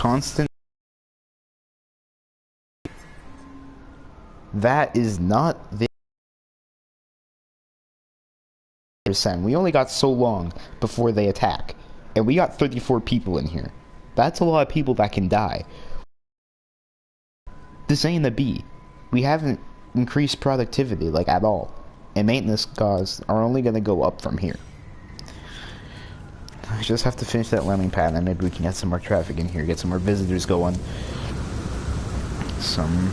constant. That is not the percent. We only got so long before they attack, and we got 34 people in here. That's a lot of people that can die. This ain't the B. We haven't increased productivity like at all, and maintenance costs are only gonna go up from here. I just have to finish that landing pad, and maybe we can get some more traffic in here, get some more visitors going. Something.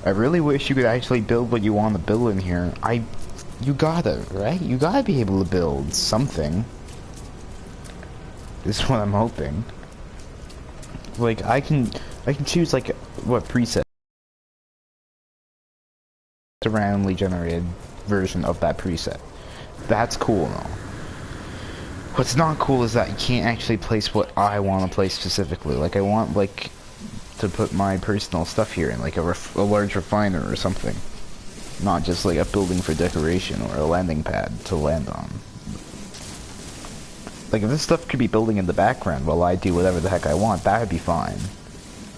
I really wish you could actually build what you want to build in here. You gotta, right? You gotta be able to build something. This is what I'm hoping. Like, I can choose, like, what preset. A randomly generated version of that preset. That's cool now. What's not cool is that you can't actually place what I want to place specifically. Like, I want, like, to put my personal stuff here in, like, a large refiner or something. Not just, like, a building for decoration or a landing pad to land on. Like, if this stuff could be building in the background while I do whatever the heck I want, that would be fine.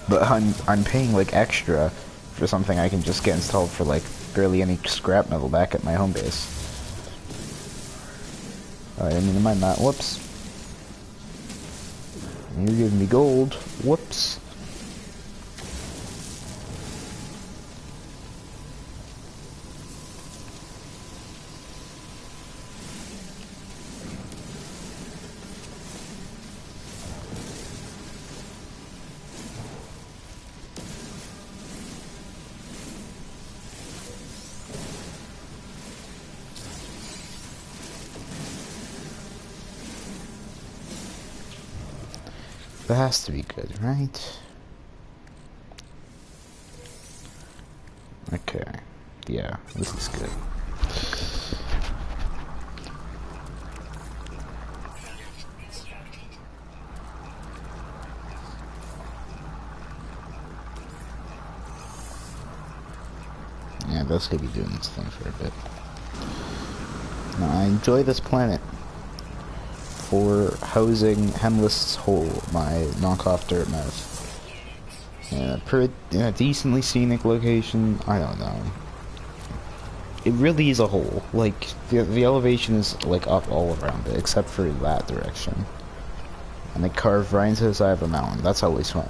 But I'm paying, like, extra for something I can just get installed for, like, barely any scrap metal back at my home base. I didn't mean to mind that. Whoops. You're giving me gold. Whoops. That has to be good, right? Okay. Yeah, this is good. Yeah, that's gonna be doing this thing for a bit. Now, I enjoy this planet for housing Hemlist's Hole, my knockoff dirt mouth. In a decently scenic location, I don't know. It really is a hole. Like, the elevation is, like, up all around it, except for that direction. And they carve right into the side of a mountain. That's always fun.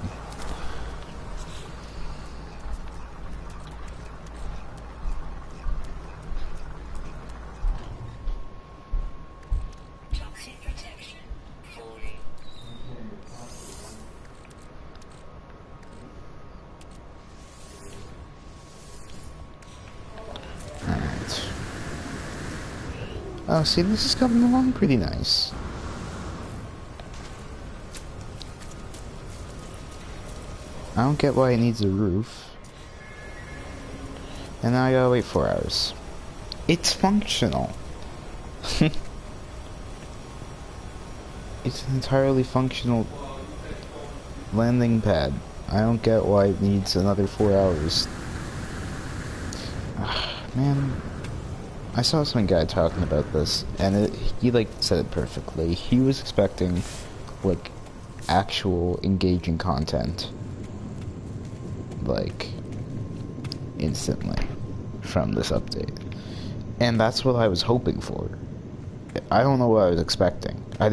Oh, see, this is coming along pretty nice. I don't get why it needs a roof. And now I gotta wait 4 hours. It's functional. It's an entirely functional landing pad. I don't get why it needs another 4 hours. Man. I saw some guy talking about this, and he, like, said it perfectly. He was expecting, like, actual engaging content, like, instantly from this update. And that's what I was hoping for. I don't know what I was expecting. I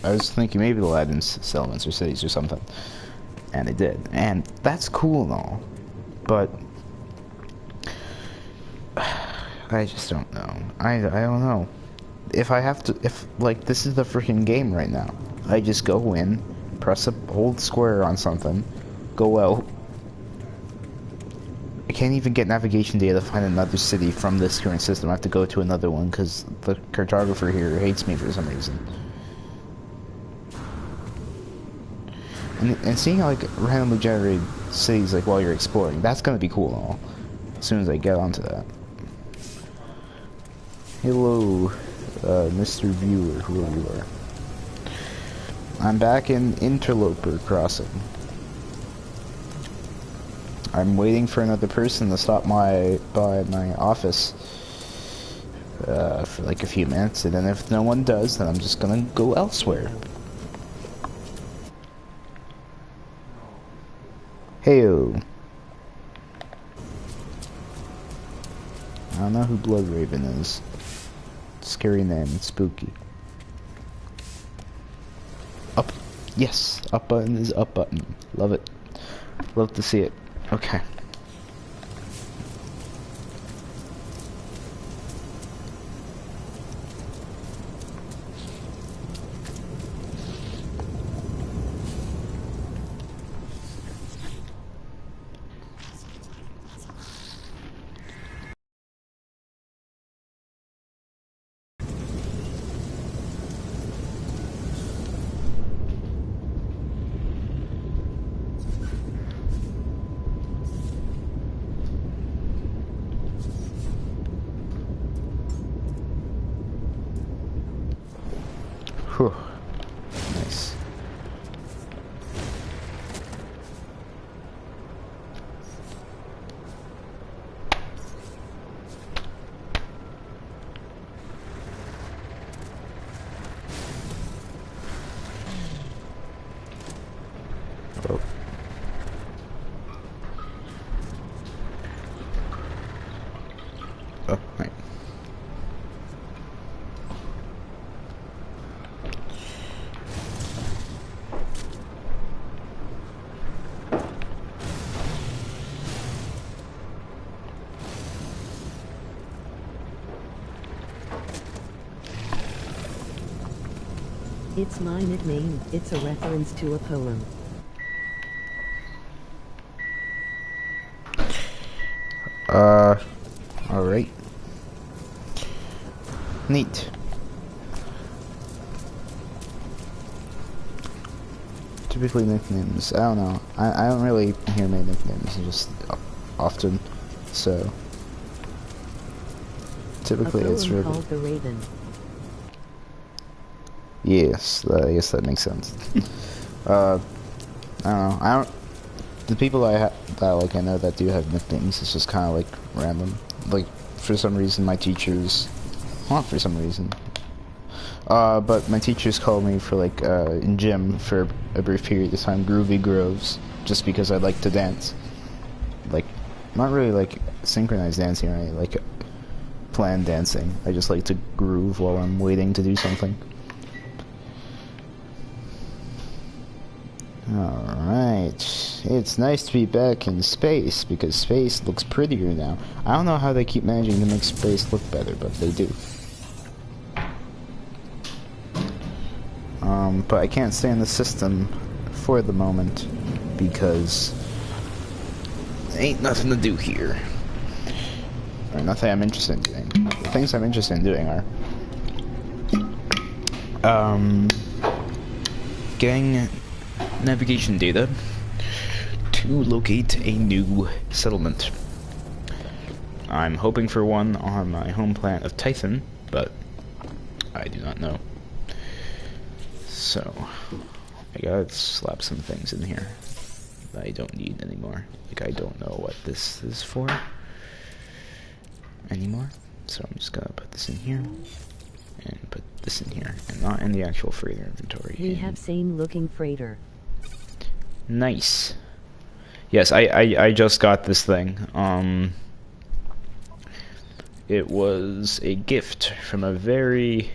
was thinking maybe they'll add in settlements or cities or something. And they did. And that's cool and all. But I just don't know. I don't know. If I have to, like, this is the freaking game right now. I just go in, hold square on something, go out. I can't even get navigation data to find another city from this current system. I have to go to another one because the cartographer here hates me for some reason. And seeing, like, randomly generated cities, like, while you're exploring, that's gonna be cool and all. As soon as I get onto that. Hello, Mr. Viewer, whoever you are. I'm back in Interloper Crossing. I'm waiting for another person to stop by my office. for like a few minutes, and then if no one does, then I'm just gonna go elsewhere. Heyo. I don't know who Bloodraven is. Scary name, it's spooky. Up. Yes, up button is up button. Love it. Love to see it. Okay. Whew. Nice. Oh. Oh, right. It's my nickname. It's a reference to a poem. Alright. Neat. Typically nicknames, I don't know. I don't really hear many nicknames, just often, so. Typically it's really... called The Raven. Yes, I guess that makes sense. I don't know. The people that like I know that do have nicknames, it's just kind of like random. Like for some reason, my teachers, not for some reason, but my teachers called me for like in gym for a brief period of time, Groovy Groves, just because I like to dance. Like, not really like synchronized dancing or anything, like planned dancing. I just like to groove while I'm waiting to do something. Alright, it's nice to be back in space, because space looks prettier now. I don't know how they keep managing to make space look better, but they do. But I can't stay in the system for the moment, because there ain't nothing to do here. Or nothing I'm interested in doing. The things I'm interested in doing are... getting navigation data to locate a new settlement. I'm hoping for one on my home planet of Tython, but I do not know. So I gotta slap some things in here that I don't need anymore. Like, I don't know what this is for anymore, so I'm just gonna put this in here and put this in here, and not in the actual freighter inventory. We have same looking freighter. Nice. Yes, I just got this thing. It was a gift from a very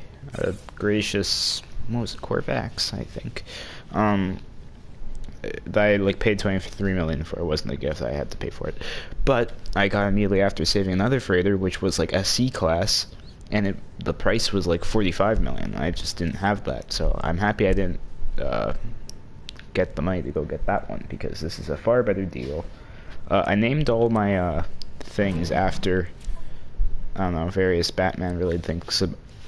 gracious, what was it, Corvax, I think. That I like paid 23 million for. It wasn't a gift, I had to pay for it. But I got immediately after saving another freighter, which was like a C class, and the price was like 45 million. I just didn't have that, so I'm happy I didn't get the money to go get that one, because this is a far better deal. I named all my things after, I don't know, various Batman related things.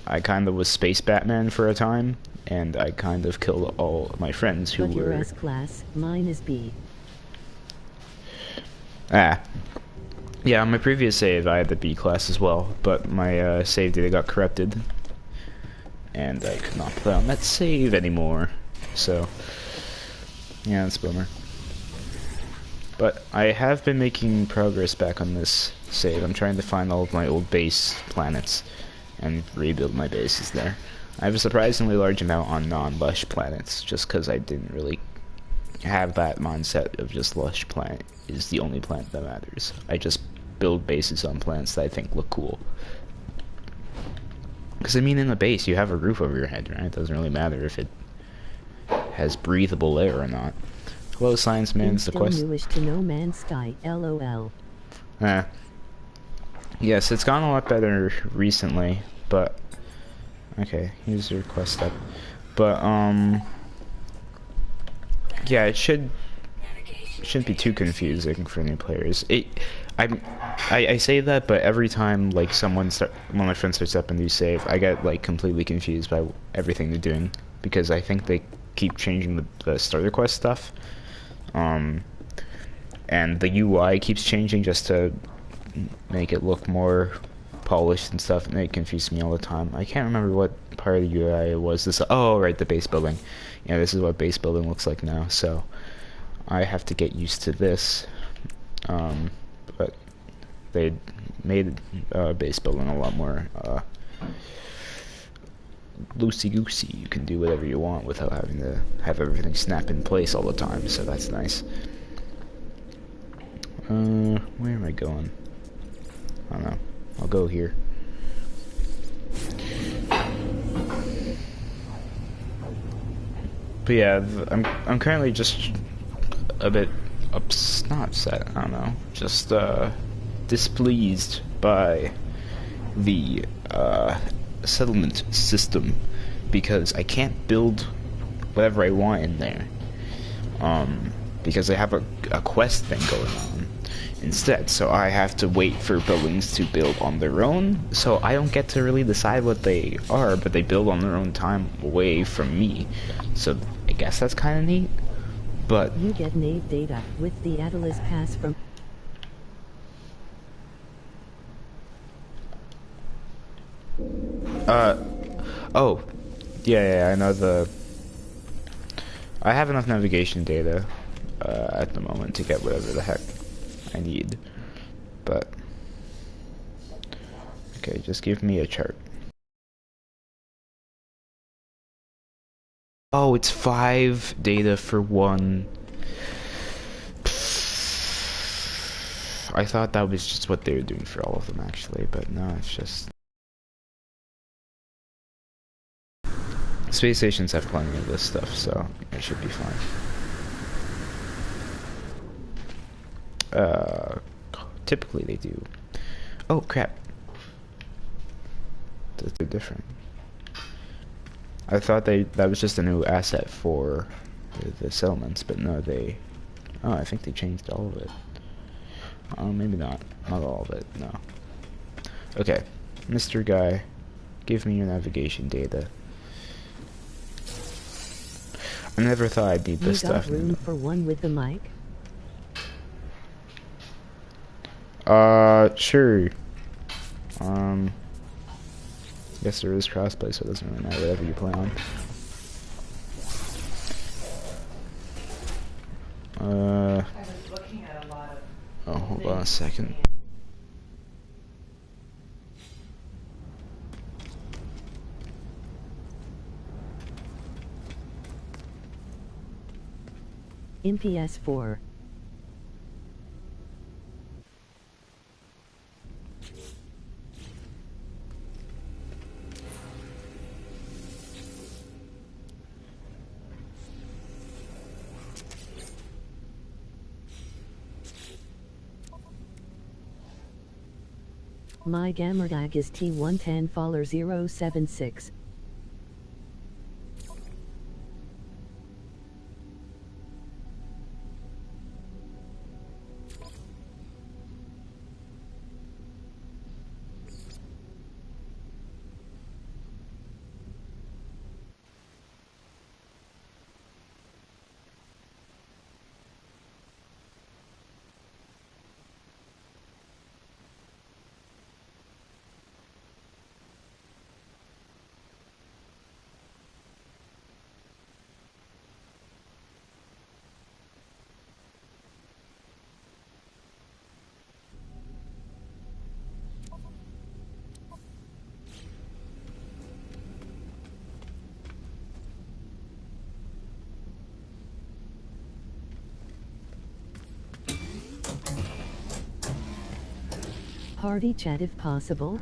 I kind of was Space Batman for a time, and I kind of killed all my friends who but were... your S class, mine is B. Yeah, on my previous save I had the B class as well, but my save data got corrupted, and I could not play on that save anymore, so... yeah, that's a bummer. But I have been making progress back on this save. I'm trying to find all of my old base planets, and rebuild my bases there. I have a surprisingly large amount on non-lush planets, just because I didn't really have that mindset of just lush planet is the only planet that matters. I just build bases on planets that I think look cool. Because I mean, in a base, you have a roof over your head, right? It doesn't really matter if it has breathable air or not. Hello, Science Man. It's the Still quest. newish to No Man's Sky, LOL. Yes, it's gone a lot better recently, but okay, here's your quest step. But yeah, it shouldn't be too confusing for new players. I say that, but every time like one of my friends starts up a new save, I get like completely confused by everything they're doing because I think they keep changing the starter quest stuff, and the UI keeps changing just to make it look more polished and stuff, and it confuses me all the time. I can't remember what part of the UI it was. Oh, right, the base building. Yeah, this is what base building looks like now, so I have to get used to this. But they made base building a lot more loosey-goosey. You can do whatever you want without having to have everything snap in place all the time, so that's nice. Where am I going? I don't know. I'll go here. But yeah, I'm currently just a bit not upset. I don't know, just displeased by the settlement system because I can't build whatever I want in there. Because I have a quest thing going on instead, so I have to wait for buildings to build on their own, so I don't get to really decide what they are, but they build on their own time away from me, so I guess that's kind of neat, but... You get nave data with the Atlas Pass from... Oh, yeah, I know I have enough navigation data, at the moment to get whatever the heck I need, but okay, just give me a chart. Oh, it's 5 data for 1. I thought that was just what they were doing for all of them actually, but no, it's just space stations have plenty of this stuff, so it should be fine. Typically they do. Oh crap. They're different. I thought that was just a new asset for the settlements, but no, I think they changed all of it. Maybe not. Not all of it, no. Okay, Mr. Guy, give me your navigation data. I never thought I'd need this stuff. You got room for one with the mic? Sure. Guess there is crossplay, so it doesn't really matter whatever you play on. Oh, hold on a second. MPS 4. My gamertag is T110 Faller 076. party chat if possible.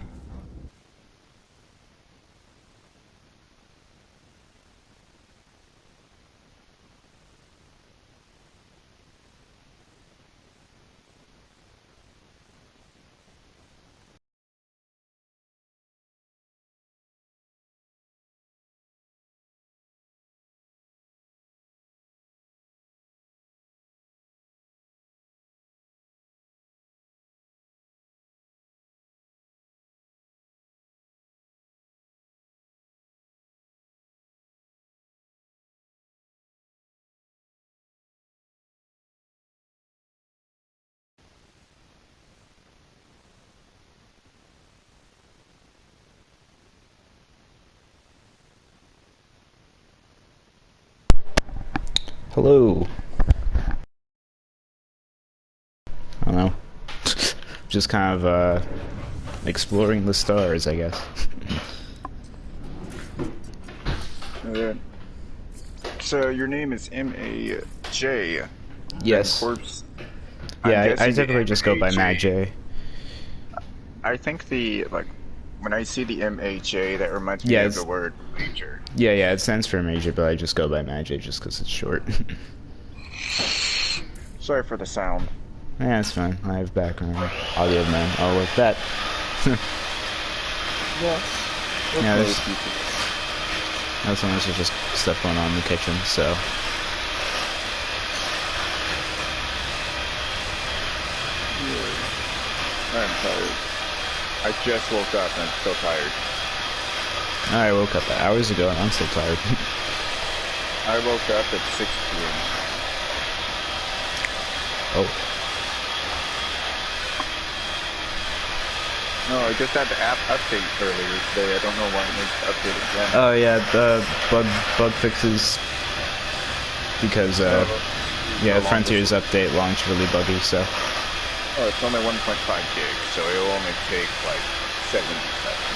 Hello. I don't know. Just kind of exploring the stars, I guess. So your name is M-A-J. Yes. Corpse. Yeah, I typically just go by MAJ. I think when I see the M-A-J, that reminds me of the word major. Yeah, it stands for major, but I just go by MAJ just because it's short. Sorry for the sound. Yeah, it's fine. I have background audio, man. I'll work that. Yes. Yeah, that's honestly just stuff going on in the kitchen, so. I'm tired. I just woke up and I'm still tired. I woke up hours ago and I'm still tired. I woke up at 6 p.m. Oh. No, I just had the app update earlier today. I don't know why it needs to update again. Oh yeah, the bug fixes because yeah, Frontier's update launched really buggy, so. Oh, it's only 1.5 gigs, so it'll only take like 70 seconds.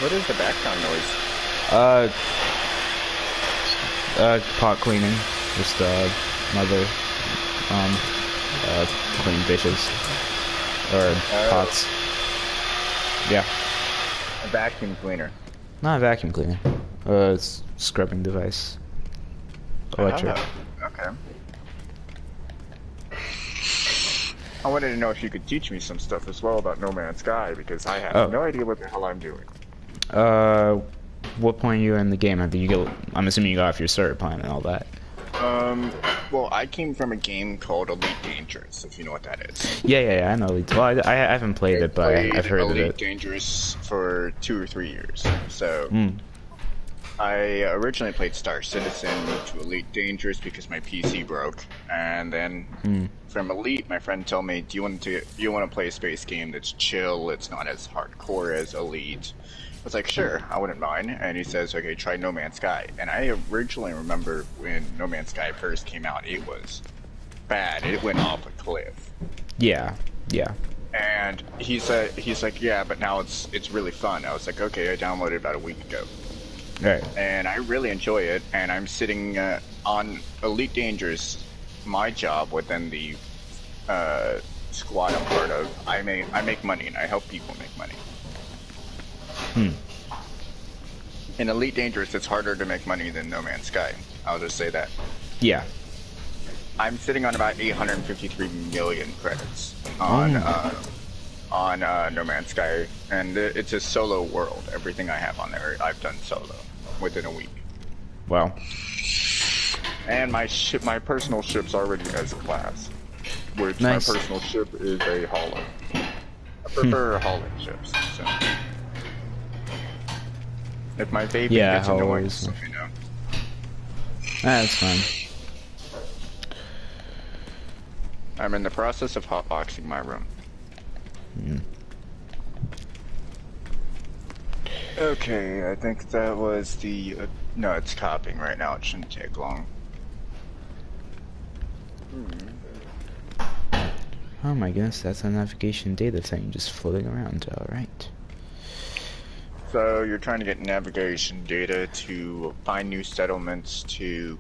What is the background noise? Pot cleaning. Just mother clean dishes or pots. Yeah. A vacuum cleaner. Not a vacuum cleaner. It's scrubbing device. Electric. Okay. I wanted to know if you could teach me some stuff as well about No Man's Sky, because I have no idea what the hell I'm doing. What point are you in the game? I'm assuming you got off your starter plan and all that. Well, I came from a game called Elite Dangerous, if you know what that is. Yeah, I know Elite. Well, I haven't played it, but I've heard of it. Elite Dangerous for 2 or 3 years. So, I originally played Star Citizen, moved to Elite Dangerous because my PC broke, and then from Elite, my friend told me, "Do you want to play a space game that's chill? It's not as hardcore as Elite." I was like, "Sure, I wouldn't mind." And he says, "Okay, try No Man's Sky." And I originally remember when No Man's Sky first came out, it was bad. It went off a cliff. Yeah. And he's like, "Yeah, but now it's really fun." I was like, "Okay," I downloaded it about a week ago. Right. And I really enjoy it, and I'm sitting on Elite Dangerous. My job within the squad I'm part of, I make money and I help people make money. In Elite Dangerous, it's harder to make money than No Man's Sky. I'll just say that. Yeah. I'm sitting on about 853 million credits on No Man's Sky, and it's a solo world. Everything I have on there, I've done solo within a week. Wow. And my personal ship's already as a class, which nice. My personal ship is a hauler. I prefer hauling ships. So. If my baby gets annoying, let me know. That's fine. I'm in the process of hotboxing my room. Okay, I think that was the... no, it's copying right now. It shouldn't take long. Oh my goodness, that's a navigation data thing just floating around. Alright. So, you're trying to get navigation data to find new settlements to...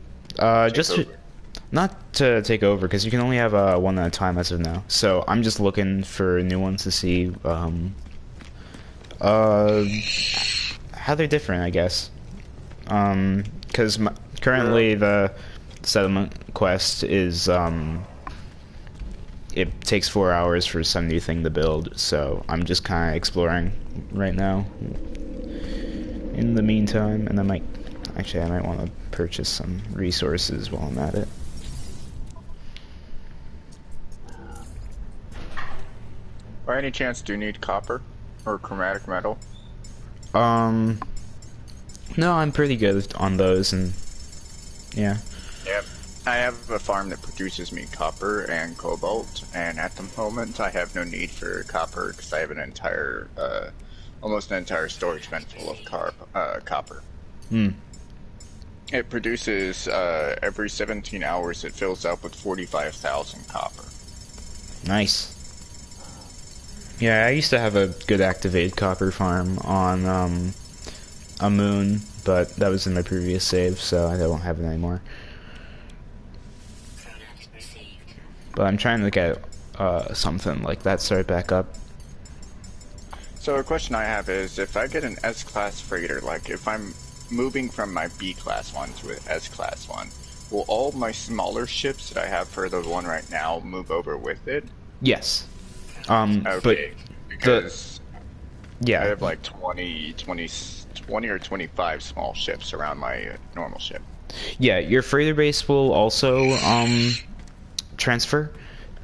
Not to take over, because you can only have one at a time as of now. So I'm just looking for new ones to see how they're different, I guess. Because currently the settlement quest is it takes 4 hours for some new thing to build. So I'm just kind of exploring right now. In the meantime, and I might want to purchase some resources while I'm at it. By any chance, do you need copper or chromatic metal? No, I'm pretty good on those, and yeah. Yep. I have a farm that produces me copper and cobalt, and at the moment I have no need for copper because I have an entire, almost an entire storage bin full of copper. Hmm. It produces, every 17 hours it fills up with 45,000 copper. Nice. Yeah, I used to have a good activated copper farm on a moon, but that was in my previous save, so I don't have it anymore. But I'm trying to get something like that started back up. So a question I have is, if I get an S-class freighter, like if I'm moving from my B-class one to an S-class one, will all my smaller ships that I have for the one right now move over with it? Yes. Okay, because yeah, I have like 20 or 25 small ships around my normal ship. Yeah, your freighter base will also transfer,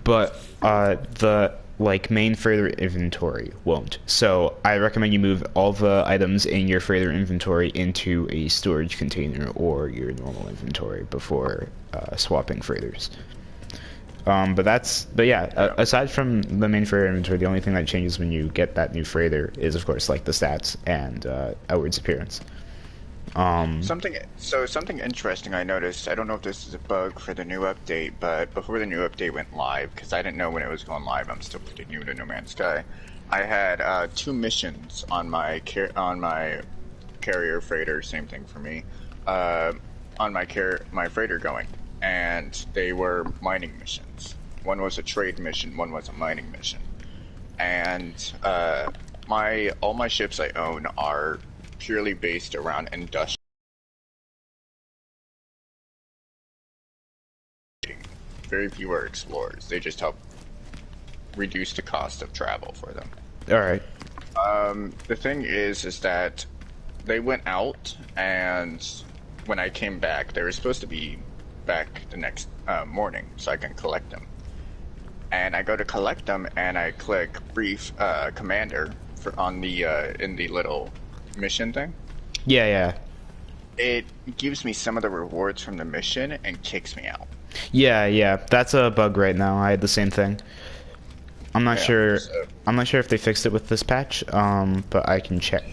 but the main freighter inventory won't. So I recommend you move all the items in your freighter inventory into a storage container or your normal inventory before swapping freighters. But yeah, aside from the main freighter inventory, the only thing that changes when you get that new freighter is, of course, like the stats and outwards appearance. Something interesting I noticed, I don't know if this is a bug for the new update, but before the new update went live, because I didn't know when it was going live, I'm still pretty new to No Man's Sky, I had 2 missions on my carrier freighter, same thing for me, on my freighter going, and they were mining missions. One was a trade mission, one was a mining mission. And all my ships I own are purely based around industrial. Very few are explorers. They just help reduce the cost of travel for them. Alright. The thing is that they went out, and when I came back, they were supposed to be back the next morning so I can collect them. And I go to collect them, and I click brief commander on the in the little mission thing. Yeah. It gives me some of the rewards from the mission and kicks me out. Yeah. That's a bug right now. I had the same thing. I'm not sure. So, I'm not sure if they fixed it with this patch. But I can check.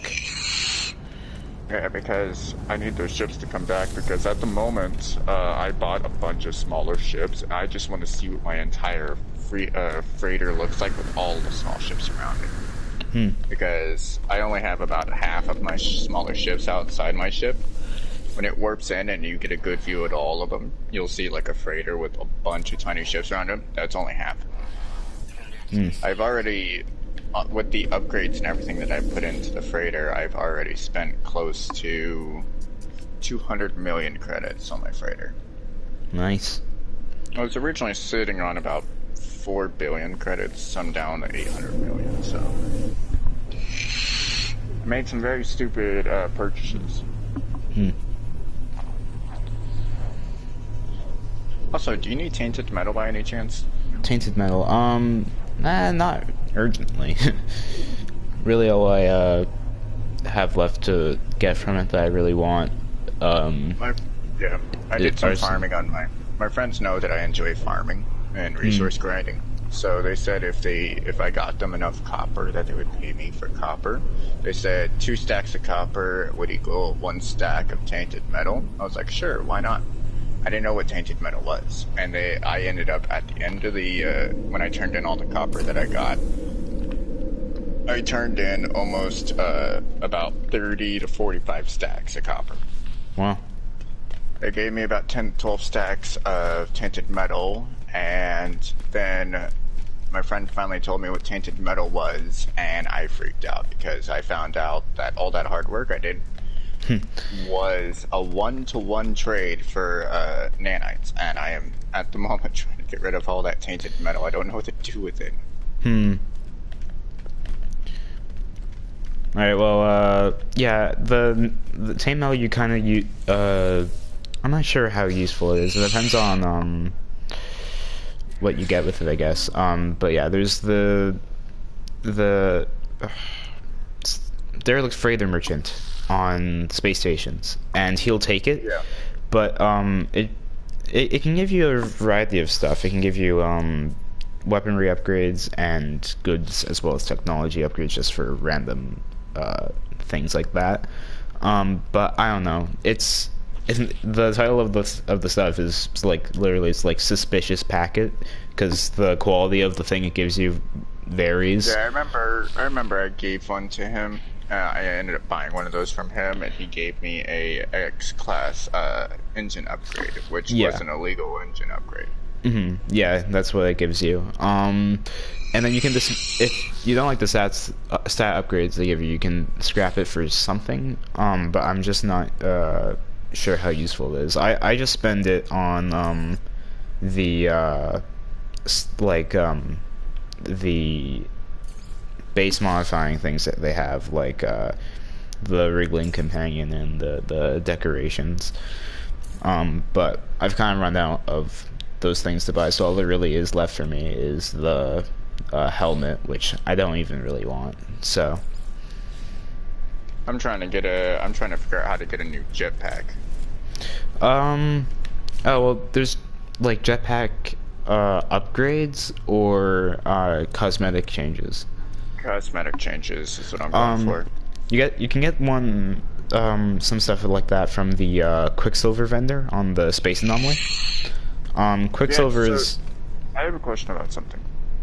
Yeah, because I need those ships to come back, because at the moment I bought a bunch of smaller ships, and I just want to see what my entire freighter looks like with all the small ships around it. Because I only have about half of my smaller ships outside my ship. When it warps in and you get a good view at all of them, you'll see like a freighter with a bunch of tiny ships around them. That's only half. I've already, with the upgrades and everything that I put into the freighter, I've already spent close to 200 million credits on my freighter. Nice. I was originally sitting on about 4 billion credits, so I'm down to 800 million, so I made some very stupid purchases. Also, do you need tainted metal by any chance? Tainted metal? Not urgently. Really, all I have left to get from it that I really want. I did some farming on my friends know that I enjoy farming and resource grinding. So they said if I got them enough copper that they would pay me for copper. They said 2 stacks of copper would equal 1 stack of tainted metal. I was like, sure, why not? I didn't know what tainted metal was, and I ended up at the end of the when I turned in all the copper that I got, I turned in almost about 30 to 45 stacks of copper. Wow. They gave me about 10, 12 stacks of tainted metal, and then my friend finally told me what tainted metal was, and I freaked out because I found out that all that hard work I did was a 1-to-1 trade for nanites, and I am at the moment trying to get rid of all that tainted metal. I don't know what to do with it. Alright, well, yeah, the tainted metal you kind of I'm not sure how useful it is. It depends on what you get with it, I guess. But yeah, there's the derelict freighter merchant on space stations, and he'll take it. Yeah. But it can give you a variety of stuff. It can give you weaponry upgrades and goods, as well as technology upgrades, just for random things like that. But I don't know. The title of the stuff is like literally it's like suspicious packet, because the quality of the thing it gives you varies. Yeah, I remember I gave one to him. I ended up buying one of those from him, and he gave me a X-class engine upgrade, which was an illegal engine upgrade. Yeah, that's what it gives you. And then you can just, if you don't like the stat upgrades they give you, you can scrap it for something. But I'm just not sure how useful it is. I just spend it on the base modifying things that they have, like the wriggling companion and the decorations. But I've kind of run out of those things to buy, so all that really is left for me is the helmet, which I don't even really want. So I'm trying to figure out how to get a new jetpack. Oh well, there's like jetpack upgrades or cosmetic changes. Cosmetic changes is what I'm going for. You can get one some stuff like that from the Quicksilver vendor on the Space Anomaly. Quicksilver is. I have a question about something.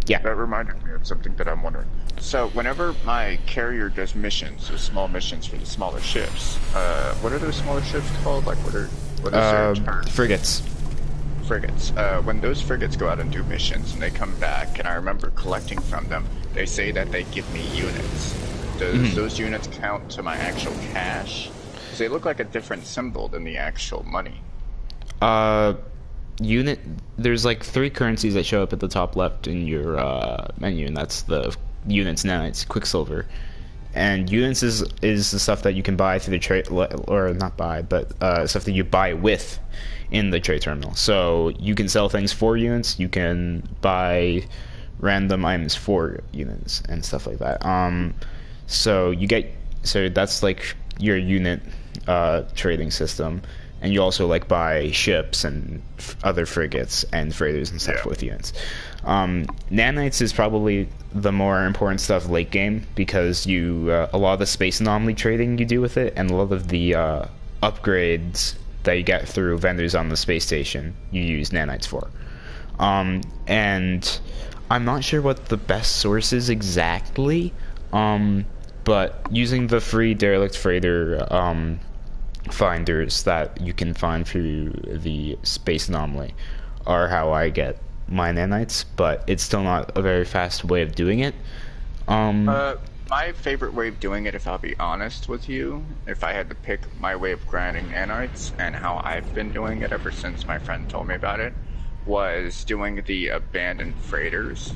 Yeah. That reminded me of something that I'm wondering. So whenever my carrier does missions, those small missions for the smaller ships, what are those smaller ships called? Like what is their term? Frigates. Frigates. When those frigates go out and do missions and they come back, and I remember collecting from them, they say that they give me units. Does those units count to my actual cash? Because they look like a different symbol than the actual money. There's like 3 currencies that show up at the top left in your menu, and that's the units, nanites, Quicksilver. And units is the stuff that you can buy through the trade, or not buy, but stuff that you buy with in the trade terminal. So you can sell things for units, you can buy random items for units and stuff like that. So that's like your unit trading system. And you also like buy ships and other frigates and freighters and stuff with units. Nanites is probably the more important stuff late game, because a lot of the space anomaly trading you do with it, and a lot of the upgrades that you get through vendors on the space station you use nanites for. And I'm not sure what the best source is exactly, but using the free derelict freighter finders that you can find through the space anomaly are how I get my nanites, but it's still not a very fast way of doing it. My favorite way of doing it, if I'll be honest with you, if I had to pick my way of grinding nanites and how I've been doing it ever since my friend told me about it, was doing the abandoned freighters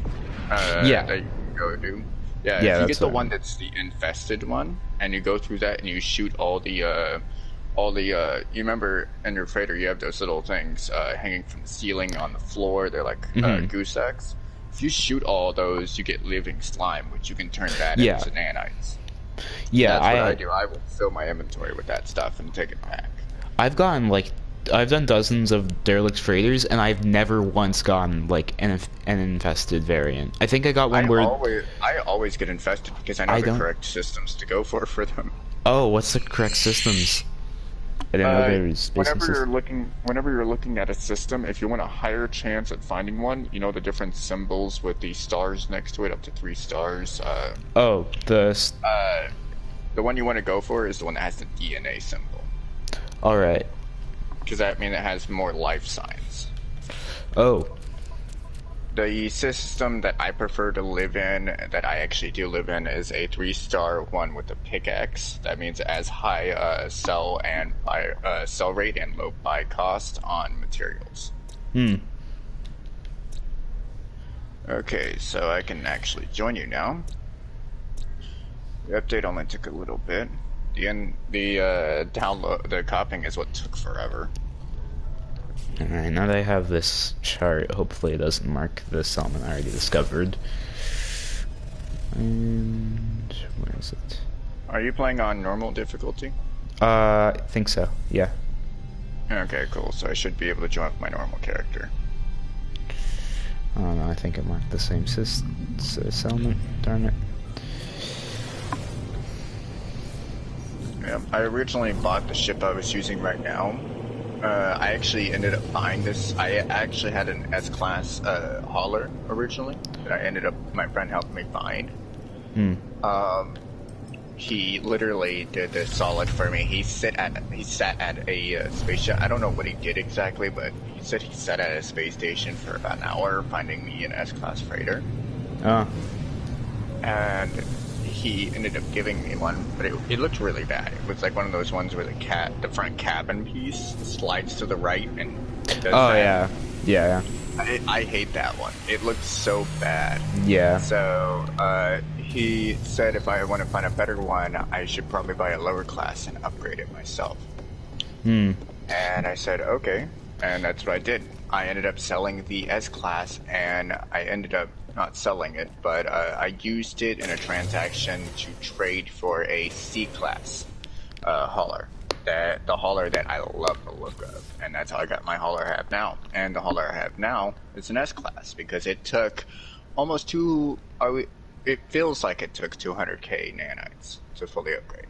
that you can go do. If you get the one that's the infested one, and you go through that and you shoot all the you remember in your freighter you have those little things hanging from the ceiling on the floor, they're like goose eggs. If you shoot all those, you get living slime, which you can turn that into nanites. Yeah, that's what I do. I will fill my inventory with that stuff and take it back. I've done dozens of derelict freighters, and I've never once gotten like an infested variant. I think I got one I always get infested because I know the correct systems to go for them. Oh, what's the correct systems? I didn't know there was whenever you're looking at a system, if you want a higher chance at finding one, you know the different symbols with the stars next to it, up to 3 stars. The one you want to go for is the one that has the DNA symbol. All right. because that means it has more life signs. Oh. The system that I prefer to live in, that I actually do live in, is a 3-star one with a pickaxe. That means it has high sell rate and low buy cost on materials. Okay, so I can actually join you now. The update only took a little bit. The download, the copying is what took forever. Alright, now that I have this chart, hopefully it doesn't mark the salmon I already discovered. And where is it? Are you playing on normal difficulty? I think so, yeah. Okay, cool. So I should be able to join with my normal character. Oh no, I think it marked the same salmon. Darn it. Yeah, I originally bought the ship I was using right now. I actually ended up buying this. I actually had an S-class hauler originally that my friend helped me find. He literally did this solid for me. He sat at a spaceship. I don't know what he did exactly, but he said he sat at a space station for about an hour finding me an S-class freighter. And he ended up giving me one, but it looked really bad. It was like one of those ones where the front cabin piece slides to the right and does that. Yeah. I hate that one. It looks so bad. Yeah. So he said if I want to find a better one, I should probably buy a lower class and upgrade it myself. And I said okay, and that's what I did. I ended up selling the S-class, and I ended up not selling it, but I used it in a transaction to trade for a C-class hauler. The hauler that I love the look of, and that's how I got my hauler I have now. And the hauler I have now is an S-class because it took almost it feels like it took 200k nanites to fully upgrade.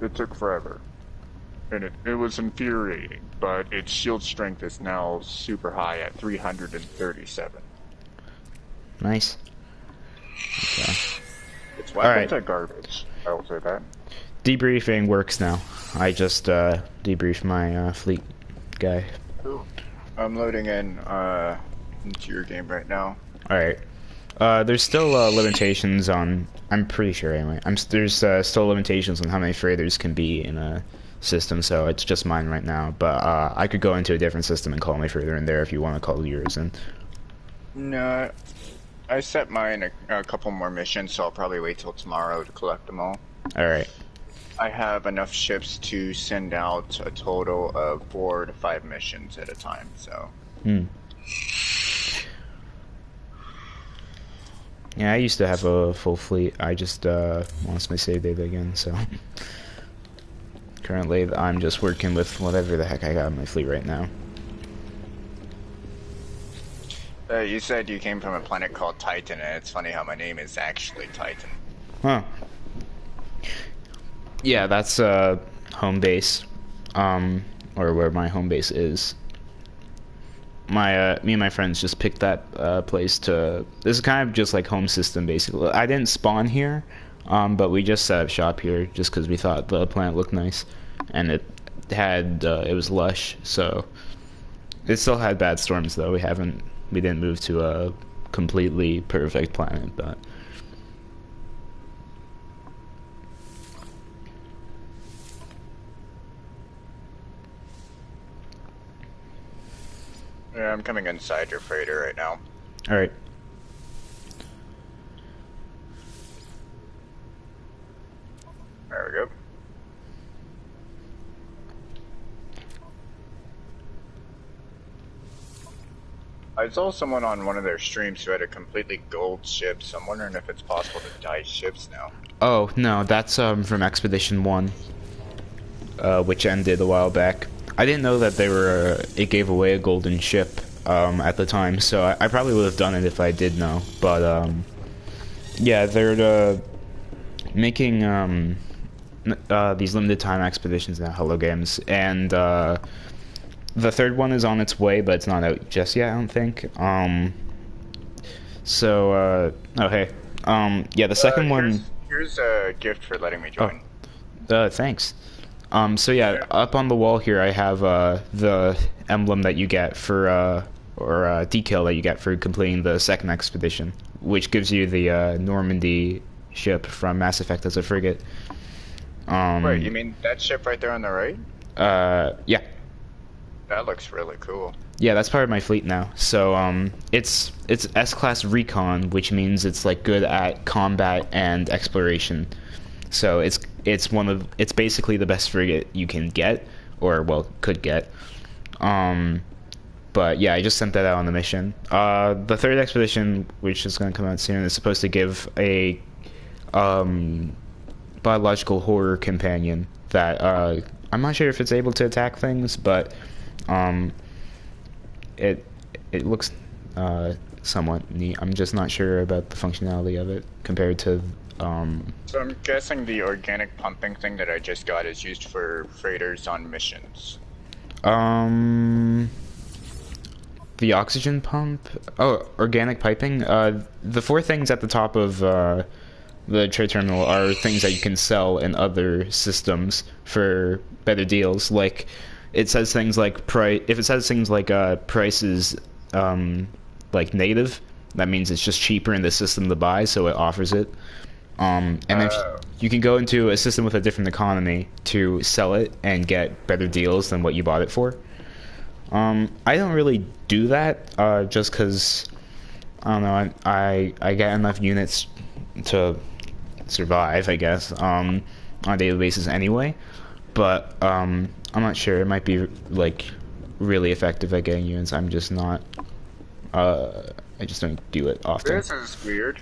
It took forever. And it was infuriating, but its shield strength is now super high at 337. Nice. Okay. Its weapons are garbage, I will say that. Debriefing works now. I just debriefed my fleet guy. Cool. I'm loading in into your game right now. Alright. There's still limitations on... I'm pretty sure anyway. There's still limitations on how many freighters can be in a system, so it's just mine right now. But I could go into a different system and call my freighter in there if you want to call yours in. No, I set mine a couple more missions, so I'll probably wait till tomorrow to collect them all. Alright. I have enough ships to send out a total of 4 to 5 missions at a time, so... Yeah, I used to have a full fleet. I just lost my save data again, so... Currently, I'm just working with whatever the heck I got in my fleet right now. You said you came from a planet called Titan, and it's funny how my name is actually Titan. Huh. Yeah, that's home base, or where my home base is. Me and my friends just picked that place to... This is kind of just like home system, basically. I didn't spawn here, but we just set up shop here just because we thought the planet looked nice, and it was lush. So it still had bad storms though. We didn't move to a completely perfect planet, but. Yeah, I'm coming inside your freighter right now. All right. There we go. I saw someone on one of their streams who had a completely gold ship, so I'm wondering if it's possible to dice ships now. Oh, no, that's from Expedition 1, which ended a while back. I didn't know that it gave away a golden ship at the time, so I probably would have done it if I did know. But, yeah, they're making these limited time expeditions now, Hello Games, and the third one is on its way, but it's not out just yet, I don't think. Oh hey, yeah, the second one... Here's a gift for letting me join. Thanks. So yeah, up on the wall here I have the emblem that you get for or decal that you get for completing the second expedition, which gives you the Normandy ship from Mass Effect as a frigate. Wait, you mean that ship right there on the right? Yeah. That looks really cool. Yeah, that's part of my fleet now. So it's S-class recon, which means it's like good at combat and exploration. So it's basically the best frigate you can get, or well, could get. But yeah, I just sent that out on the mission. The third expedition, which is going to come out soon, is supposed to give a biological horror companion that I'm not sure if it's able to attack things, but it looks somewhat neat. I'm just not sure about the functionality of it compared to So I'm guessing the organic pumping thing that I just got is used for freighters on missions. The oxygen pump. Oh, organic piping. The four things at the top of the trade terminal are things that you can sell in other systems for better deals. Like, it says things like if it says things like price is like negative, that means it's just cheaper in the system to buy, so it offers it. And if you can go into a system with a different economy to sell it and get better deals than what you bought it for. I don't really do that, just because, I don't know, I get enough units to survive, I guess, on a daily basis anyway. But I'm not sure. It might be like really effective at getting units. I'm just not. I just don't do it often. This is weird.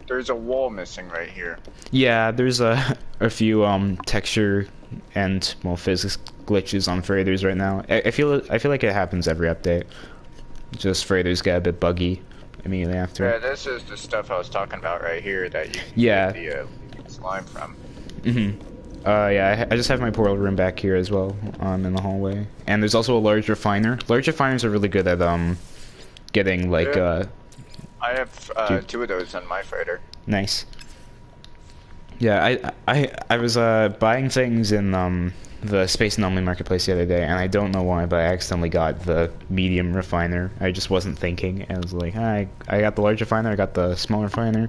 There's a wall missing right here. Yeah, there's a few texture and well physics glitches on freighters right now. I feel like it happens every update. Just freighters get a bit buggy immediately after. Yeah, this is the stuff I was talking about right here that you can get the slime from. Yeah, I just have my portal room back here as well, in the hallway. And there's also a large refiner. Large refiners are really good at getting like I have two of those on my freighter. Nice. Yeah, I was buying things in the Space Anomaly Marketplace the other day, and I don't know why, but I accidentally got the medium refiner. I just wasn't thinking, and I was like, I got the large refiner, I got the small refiner,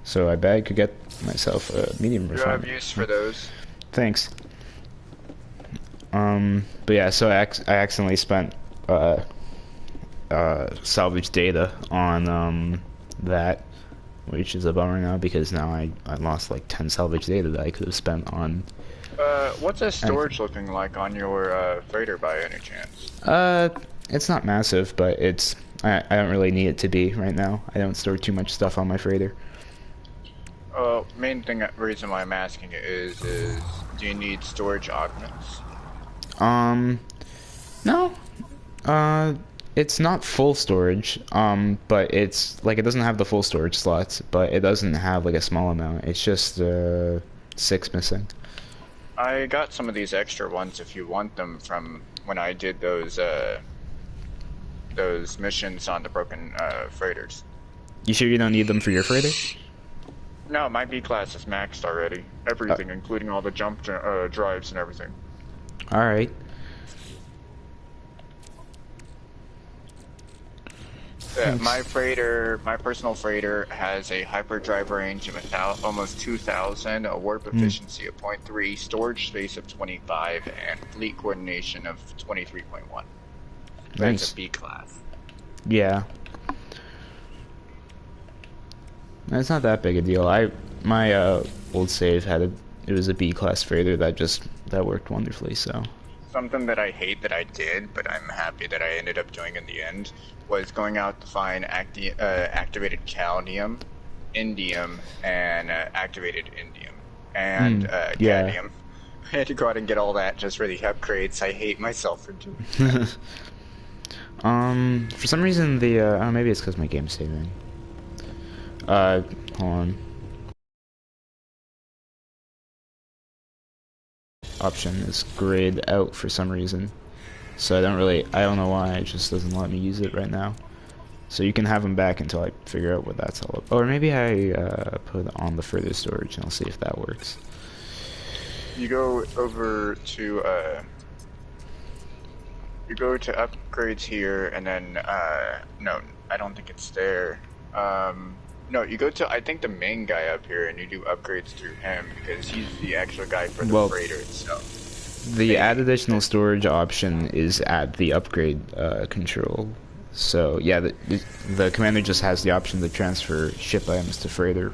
so I bet I could get myself a medium refiner. You have use for those. Thanks. But yeah, so I accidentally spent salvage data on that, which is a bummer now because now I lost like 10 salvage data that I could have spent on. What's the storage looking like on your freighter by any chance? It's not massive, but I don't really need it to be right now. I don't store too much stuff on my freighter. Main reason why I'm asking it is do you need storage augments? No. It's not full storage, but it's like it doesn't have the full storage slots, but it doesn't have like a small amount. It's just 6 missing. I got some of these extra ones if you want them from when I did those missions on the broken freighters. You sure you don't need them for your freighter? No, my B class is maxed already. Everything, including all the jump drives and everything. Alright. My freighter, my personal freighter, has a hyperdrive range of almost 2,000, a warp efficiency of 0.3, storage space of 25, and fleet coordination of 23.1. Nice. That's a B class. Yeah. It's not that big a deal. My old save it was a B class freighter that worked wonderfully. So. Something that I hate that I did, but I'm happy that I ended up doing in the end, was going out to find activated caldium, indium, and activated indium, and cadmium. I had to go out and get all that just for the upgrades. I hate myself for doing that. For some reason maybe it's because my game's saving. Hold on. Option is grayed out for some reason, so I don't know why, it just doesn't let me use it right now. So you can have them back until I figure out what that's all about. Or maybe I put it on the further storage and I'll see if that works. you go over to you go to upgrades here, and then no, I don't think it's there. No, you go to, I think, the main guy up here, and you do upgrades through him because he's the actual guy for the freighter itself. The add additional storage option is at the upgrade control. So yeah, the commander just has the option to transfer ship items to freighter.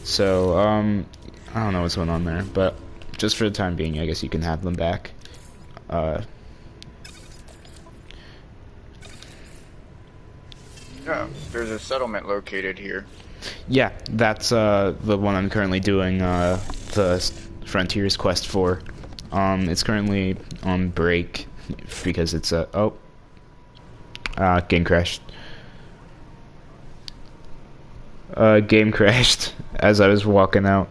So I don't know what's going on there, but just for the time being, I guess you can have them back. Yeah, there's a settlement located here. Yeah, that's the one I'm currently doing the Frontiers quest for. It's currently on break because it's game crashed. Game crashed as I was walking out.